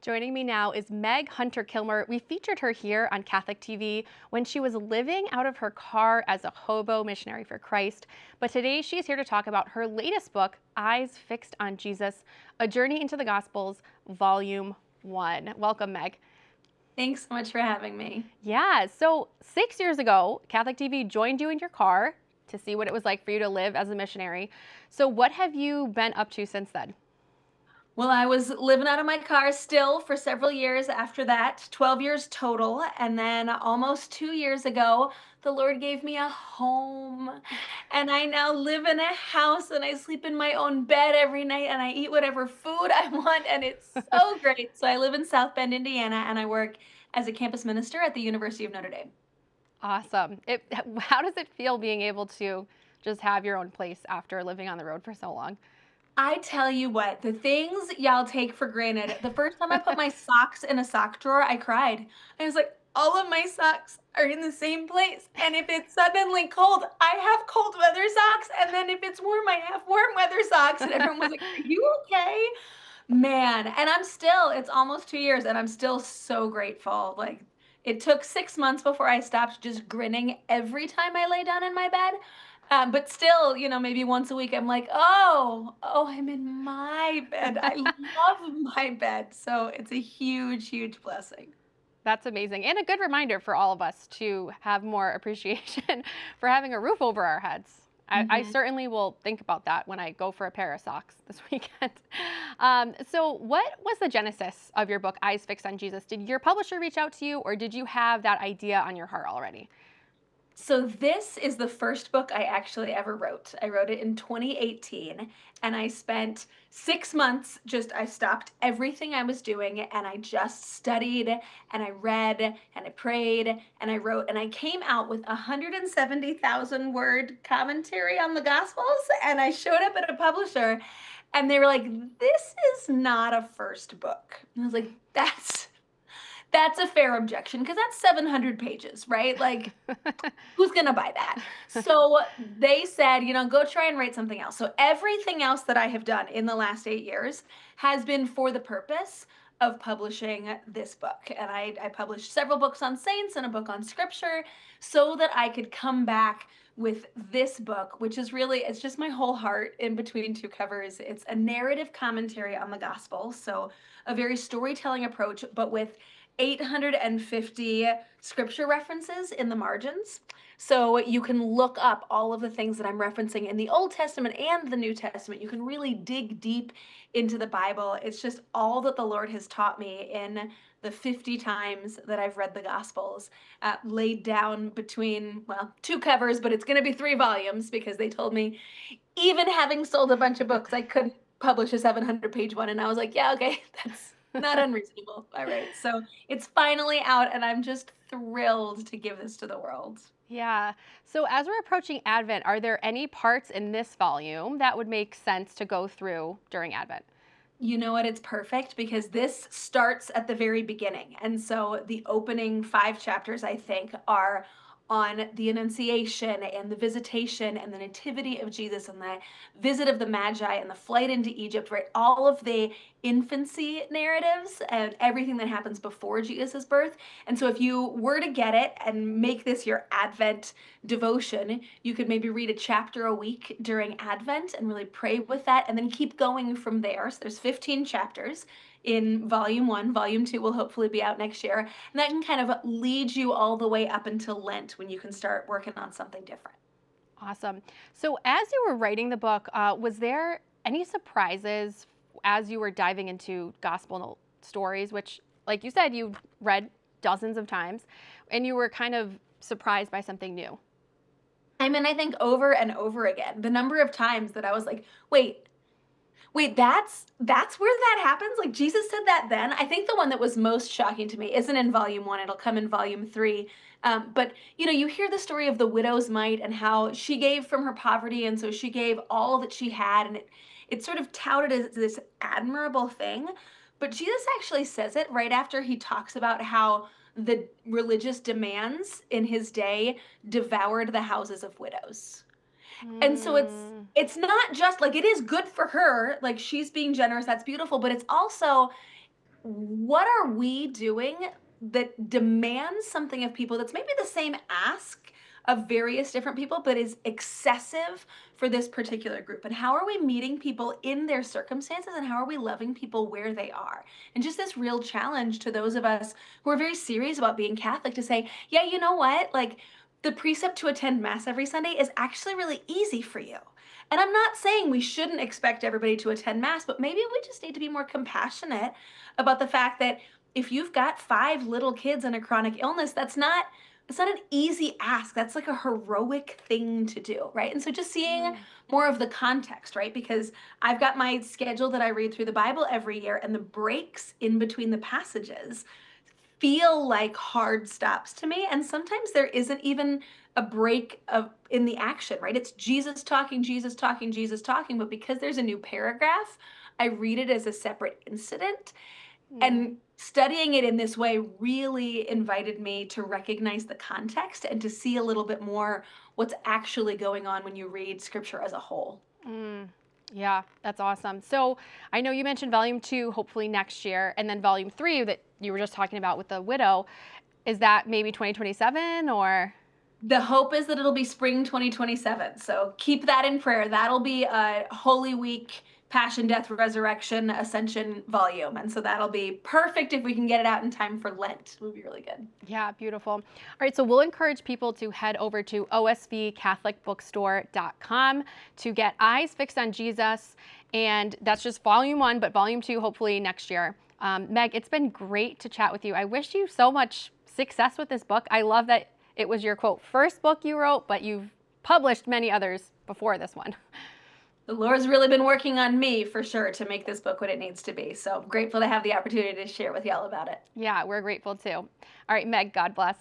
Joining me now is Meg Hunter-Kilmer. We featured her here on Catholic TV when she was living out of her car as a hobo missionary for Christ. But today she's here to talk about her latest book, Eyes Fixed on Jesus, A Journey into the Gospels, Volume 1. Welcome, Meg. Thanks so much for having me. Yeah, so 6 years ago, Catholic TV joined you in your car to see what it was like for you to live as a missionary. So what have you been up to since then? Well, I was living out of my car still for several years after that, 12 years total. And then almost 2 years ago, the Lord gave me a home. And I now live in a house and I sleep in my own bed every night and I eat whatever food I want. And it's so great. So I live in South Bend, Indiana, and I work as a campus minister at the University of Notre Dame. Awesome. How does it feel being able to just have your own place after living on the road for so long? I tell you what, the things y'all take for granted. The first time I put my socks in a sock drawer, I cried. I was like, all of my socks are in the same place. And if it's suddenly cold, I have cold weather socks. And then if it's warm, I have warm weather socks. And everyone was like, are you okay? Man. And it's almost 2 years, and I'm still so grateful. Like, it took 6 months before I stopped just grinning every time I lay down in my bed. But still, maybe once a week, I'm like, oh, I'm in my bed. I love my bed. So it's a huge, huge blessing. That's amazing. And a good reminder for all of us to have more appreciation for having a roof over our heads. I Mhm. certainly will think about that when I go for a pair of socks this weekend. So, what was the genesis of your book, Eyes Fixed on Jesus? Did your publisher reach out to you, or did you have that idea on your heart already? So this is the first book I actually ever wrote. I wrote it in 2018 and I spent 6 months I stopped everything I was doing and I just studied and I read and I prayed and I wrote and I came out with 170,000 word commentary on the Gospels, and I showed up at a publisher and they were like, "This is not a first book." And I was like, That's a fair objection because that's 700 pages, right? Like, who's gonna buy that? So they said, go try and write something else. So everything else that I have done in the last 8 years has been for the purpose of publishing this book. And I published several books on saints and a book on scripture so that I could come back with this book, which is really, it's just my whole heart in between two covers. It's a narrative commentary on the gospel. So a very storytelling approach, but with 850 scripture references in the margins. So you can look up all of the things that I'm referencing in the Old Testament and the New Testament. You can really dig deep into the Bible. It's just all that the Lord has taught me in the 50 times that I've read the Gospels, laid down between, well, two covers, but it's going to be 3 volumes because they told me, even having sold a bunch of books, I couldn't publish a 700-page one. And I was like, yeah, okay, that's not unreasonable. All right. So it's finally out, and I'm just thrilled to give this to the world. Yeah. So, as we're approaching Advent, are there any parts in this volume that would make sense to go through during Advent? You know what? It's perfect because this starts at the very beginning. And so the opening 5 chapters, I think, are on the Annunciation and the visitation and the nativity of Jesus and the visit of the Magi and the flight into Egypt, right? All of the infancy narratives and everything that happens before Jesus' birth. And so if you were to get it and make this your Advent devotion, you could maybe read a chapter a week during Advent and really pray with that and then keep going from there. So there's 15 chapters in volume 1. Volume 2 will hopefully be out next year. And that can kind of lead you all the way up until Lent when you can start working on something different. Awesome. So, as you were writing the book, was there any surprises as you were diving into gospel stories, which, like you said, you read dozens of times, and you were kind of surprised by something new? I mean, I think over and over again, the number of times that I was like, wait, that's where that happens? Like, Jesus said that then? I think the one that was most shocking to me isn't in volume 1, it'll come in volume 3. But you hear the story of the widow's mite and how she gave from her poverty, and so she gave all that she had, and it's sort of touted as this admirable thing. But Jesus actually says it right after he talks about how the religious demands in his day devoured the houses of widows. And so it's Mm, it's not just like, it is good for her, like she's being generous, that's beautiful, but it's also what are we doing that demands something of people that's maybe the same ask of various different people, but is excessive for this particular group? And how are we meeting people in their circumstances, and how are we loving people where they are? And just this real challenge to those of us who are very serious about being Catholic to say, yeah, you know what? Like, the precept to attend Mass every Sunday is actually really easy for you. And I'm not saying we shouldn't expect everybody to attend Mass, but maybe we just need to be more compassionate about the fact that if you've got 5 little kids and a chronic illness, it's not an easy ask. That's like a heroic thing to do, right? And so just seeing Mm. more of the context, right? Because I've got my schedule that I read through the Bible every year, and the breaks in between the passages feel like hard stops to me. And sometimes there isn't even a break of in the action, right? It's Jesus talking, Jesus talking, Jesus talking. But because there's a new paragraph, I read it as a separate incident. Mm. And studying it in this way really invited me to recognize the context and to see a little bit more what's actually going on when you read scripture as a whole. Mm. Yeah, that's awesome. So I know you mentioned volume 2, hopefully next year, and then volume 3 that you were just talking about with the widow. Is that maybe 2027 or? The hope is that it'll be spring 2027. So keep that in prayer. That'll be a Holy Week, Passion, Death, Resurrection, Ascension volume. And so that'll be perfect if we can get it out in time for Lent. It would be really good. Yeah, beautiful. All right, so we'll encourage people to head over to osvcatholicbookstore.com to get Eyes Fixed on Jesus. And that's just volume 1, but volume 2 hopefully next year. Meg, it's been great to chat with you. I wish you so much success with this book. I love that it was your, quote, first book you wrote, but you've published many others before this one. The Lord's really been working on me for sure to make this book what it needs to be. So I'm grateful to have the opportunity to share with y'all about it. Yeah, we're grateful too. All right, Meg, God bless.